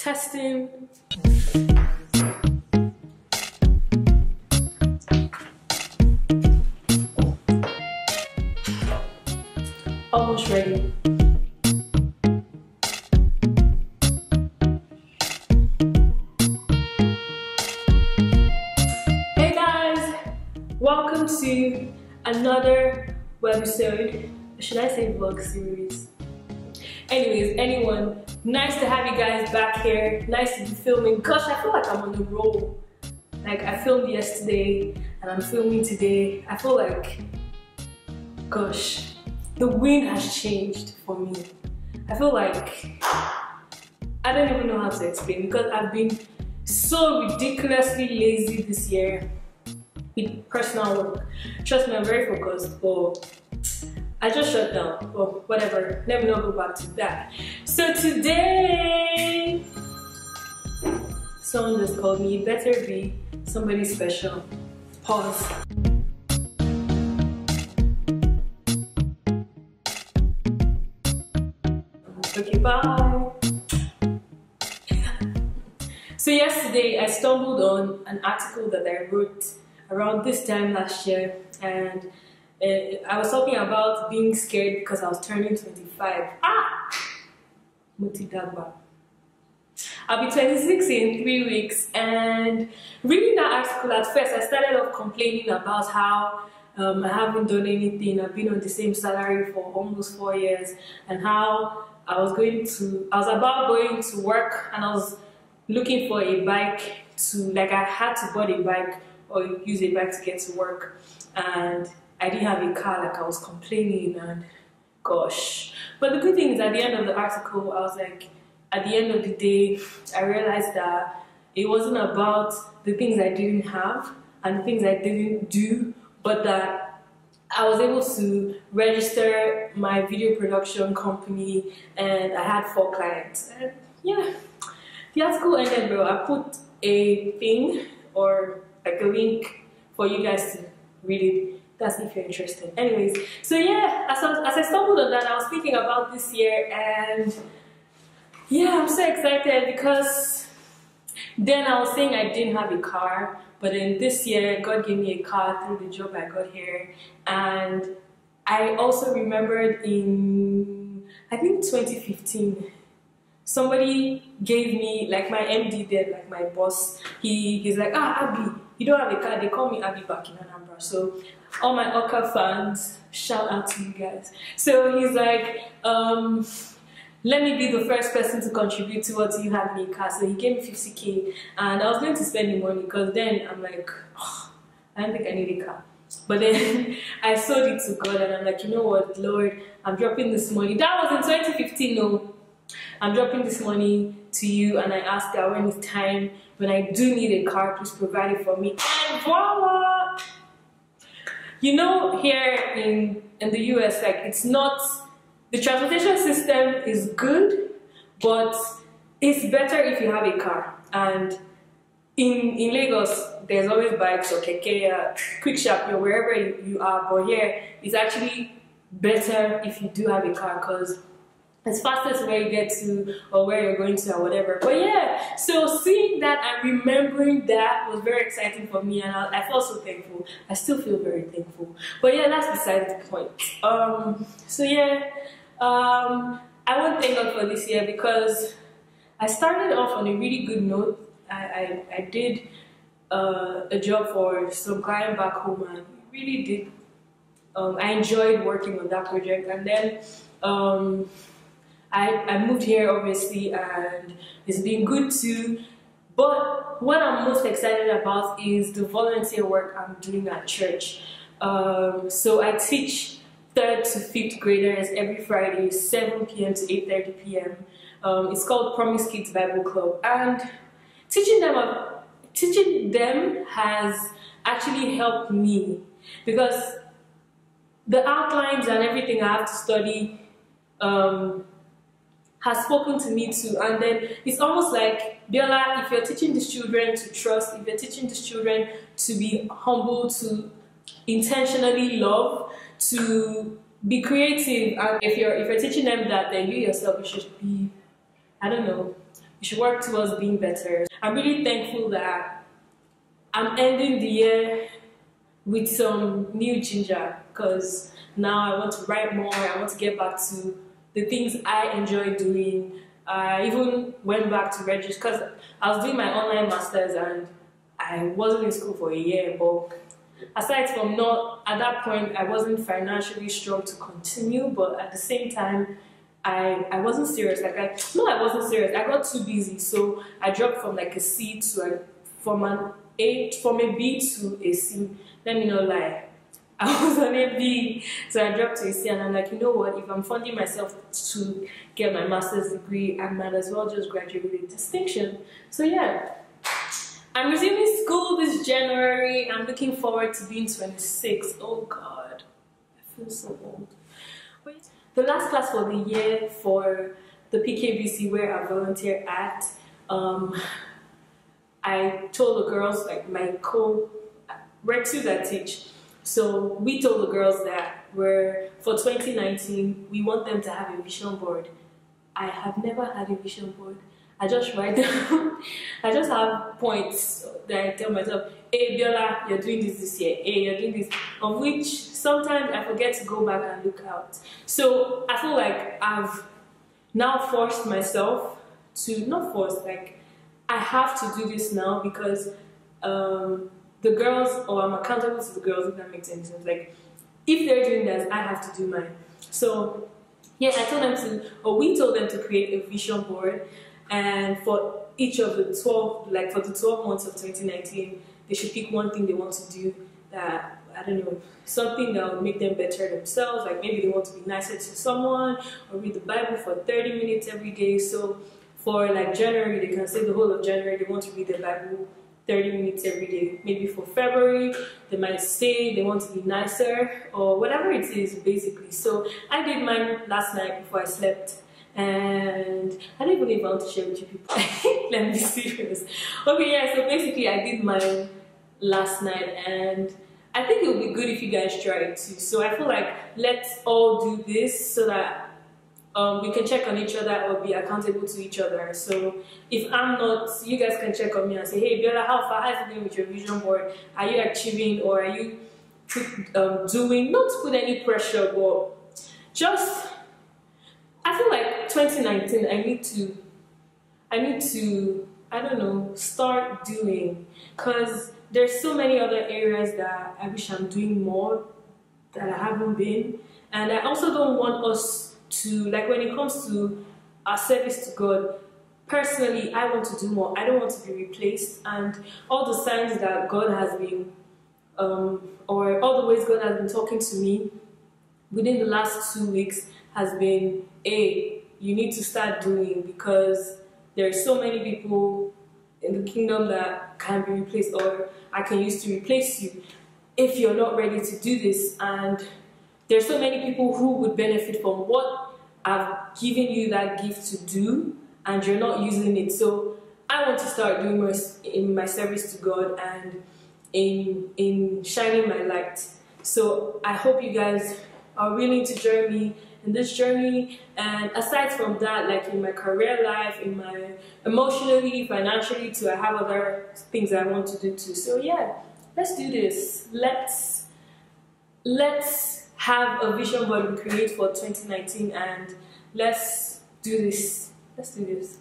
Testing. Almost ready. Hey guys, welcome to another webisode. Should I say vlog series? Anyways, anyone, nice to have you guys back here. Nice to be filming. Gosh, I feel like I'm on the roll. Like I filmed yesterday and I'm filming today. I feel like, gosh, the wind has changed for me. I feel like, I don't even know how to explain because I've been so ridiculously lazy this year with personal work. Trust me, I'm very focused, but I just shut down. Well, whatever. Let me not go back to that. So today, someone just called me. It better be somebody special. Pause. Okay, bye. So yesterday, I stumbled on an article that I wrote around this time last year, and I was talking about being scared because I was turning 25. Mutidagba. I'll be 26 in 3 weeks, and reading that article at first, I started off complaining about how I haven't done anything. I've been on the same salary for almost 4 years, and how I was about going to work, and I was looking for a bike I had to buy a bike or use a bike to get to work, and I didn't have a car, like I was complaining, and gosh. But the good thing is, at the end of the article, I was like, at the end of the day, I realized that it wasn't about the things I didn't have and the things I didn't do, but that I was able to register my video production company, and I had 4 clients. And yeah, the article ended, bro. I put a thing or like a link for you guys to read it. That's if you're interested. Anyways, so yeah, as I stumbled on that, I was thinking about this year, and yeah, I'm so excited because then I was saying I didn't have a car, but then this year God gave me a car through the job I got here. And I also remembered in, I think 2015, somebody gave me, like my MD did, like my boss, he's like, Abby, you don't have a car. They call me Abby back in Anambra. So all my Oka fans, shout out to you guys. So he's like, let me be the first person to contribute towards you having a car. So he gave me 50K, and I was going to spend the money because then I'm like, I don't think I need a car. But then I sold it to God, and I'm like, you know what, Lord, I'm dropping this money. That was in 2015, no. I'm dropping this money to you, and I asked that when it's time, when I do need a car, please provide it for me. And voila! You know, here in the US, like, it's not, the transportation system is good, but it's better if you have a car. And in Lagos, there's always bikes or keke, quick shop, wherever you are. But here, it's actually better if you do have a car, because it's fastest where you get to or where you're going to or whatever. But yeah, so seeing that and remembering that was very exciting for me, and I felt so thankful. I still feel very thankful. But yeah, that's beside the point. So yeah, I want to thank God for this year because I started off on a really good note. I did a job for some client back home, and really did. I enjoyed working on that project, and then I moved here, obviously, and it's been good too. But what I'm most excited about is the volunteer work I'm doing at church. So I teach 3rd to 5th graders every Friday, 7 p.m. to 8:30 p.m. It's called Promise Kids Bible Club, and teaching them has actually helped me because the outlines and everything I have to study has spoken to me too. And then it's almost like, Abiola, if you're teaching these children to trust, if you're teaching these children to be humble, to intentionally love, to be creative, and if you're teaching them that, then you yourself, you should be, I don't know, you should work towards being better. I'm really thankful that I'm ending the year with some new ginger, because now I want to write more. I want to get back to the things I enjoy doing. I even went back to register because I was doing my online masters and I wasn't in school for a year. But aside from not, at that point, I wasn't financially strong to continue. But at the same time, I wasn't serious. I wasn't serious. I got too busy, so I dropped from like a C to from a B to a C. Let me not lie. I was on a B, so I dropped to a C, and I'm like, you know what? If I'm funding myself to get my master's degree, I might as well just graduate with a distinction. So yeah, I'm resuming school this January. I'm looking forward to being 26. Oh God, I feel so old. But the last class for the year for the PKBC where I volunteer at, I told the girls, like we're two that teach. So we told the girls that for 2019, we want them to have a vision board. I have never had a vision board. I just write down, I just have points that I tell myself, hey Abiola, you're doing this year, hey, you're doing this, of which sometimes I forget to go back and look out. So I feel like I've now forced myself to, not forced, like I have to do this now because the girls, or I'm accountable to the girls, if that makes any sense. Like, if they're doing that, I have to do mine. So, yeah, we told them to create a vision board, and for each of the 12, like for the 12 months of 2019, they should pick one thing they want to do that, I don't know, something that will make them better themselves. Like maybe they want to be nicer to someone, or read the Bible for 30 minutes every day. So, for like January, they can say the whole of January they want to read the Bible 30 minutes every day. Maybe for February, they might say they want to be nicer or whatever it is, basically. So I did mine last night before I slept, and I don't even know if I want to share with you people. Let me be serious. Okay, yeah, so basically I did mine last night, and I think it would be good if you guys try it too. So I feel like let's all do this so that we can check on each other or be accountable to each other. So if I'm not, you guys can check on me and say, hey Biola, how far has it been with your vision board? Are you achieving, or are you doing, not to put any pressure, but just, I feel like 2019 I need to, I don't know, start doing, because there's so many other areas that I wish I'm doing more that I haven't been. And I also don't want us to, like when it comes to our service to God, personally, I want to do more. I don't want to be replaced. And all the signs that God has been, or all the ways God has been talking to me within the last 2 weeks has been, hey, you need to start doing, because there are so many people in the kingdom that can be replaced, or I can use to replace you if you're not ready to do this. And there's so many people who would benefit from what I've given you that gift to do, and you're not using it. So I want to start doing more in my service to God and in shining my light. So I hope you guys are willing to join me in this journey. And aside from that, like in my career life, in my emotionally, financially too, I have other things I want to do too. So yeah, let's do this. Let's have a vision board we create for 2019, and let's do this. Let's do this.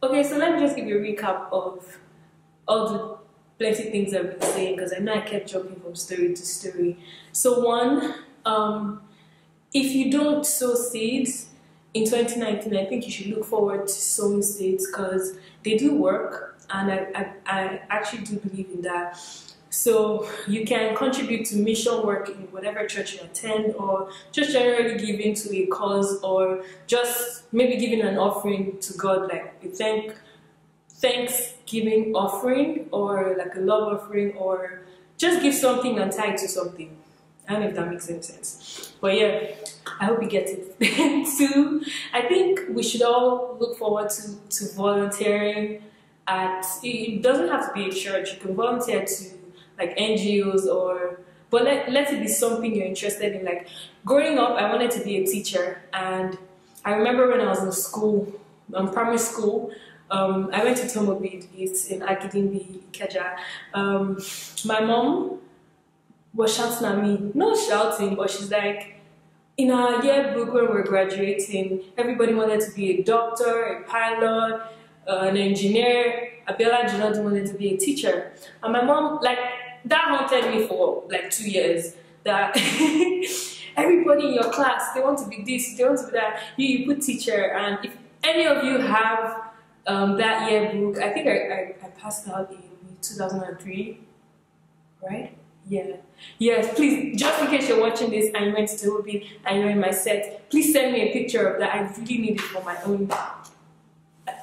Okay, so let me just give you a recap of all the plenty things I've been saying, because I know I kept jumping from story to story. So one, if you don't sow seeds in 2019, I think you should look forward to sowing seeds, because they do work, and I actually do believe in that. So you can contribute to mission work in whatever church you attend, or just generally giving to a cause, or just maybe giving an offering to God, like a thanksgiving offering, or like a love offering, or just give something and tie it to something. I don't know if that makes any sense. But yeah, I hope you get it. Two, I think we should all look forward to volunteering at, it doesn't have to be a church, you can volunteer to like NGOs, or, but let it be something you're interested in. Like growing up, I wanted to be a teacher, and I remember when I was in school, primary school, I went to Tomobid, it's in Agidingbi, Ikeja. My mom was shouting at me, not shouting, but she's like, in our yearbook when we're graduating, everybody wanted to be a doctor, a pilot, an engineer. Abiola and Jinadu wanted to be a teacher. And my mom, like, that haunted me for like 2 years. That everybody in your class, they want to be this, they want to be that. You put teacher, and if any of you have that yearbook, I think I passed out in 2003, right? Yeah. Yes, please, just in case you're watching this and you went to Toby and you're in my set, please send me a picture of that. I really need it for my own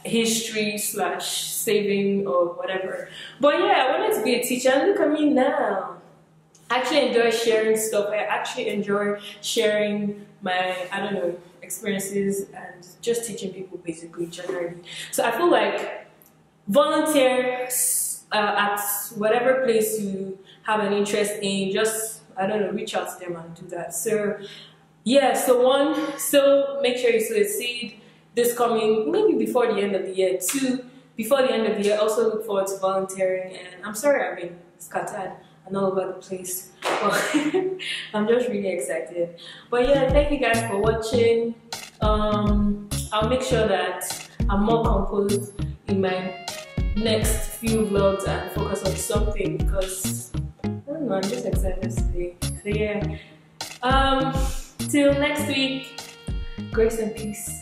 history / saving or whatever. But yeah, I wanted to be a teacher, and look at me now. I actually enjoy sharing stuff. I actually enjoy sharing my, I don't know, experiences and just teaching people basically, generally. So I feel like volunteer at whatever place you have an interest in, just, I don't know, reach out to them and do that. So yeah, so make sure you sow a seed this coming, maybe before the end of the year. 2, before the end of the year, also look forward to volunteering. And I'm sorry I've been scattered and all over the place, but I'm just really excited. But yeah, thank you guys for watching. I'll make sure that I'm more composed in my next few vlogs and focus on something, because I don't know, I'm just excited today. So yeah, till next week, grace and peace.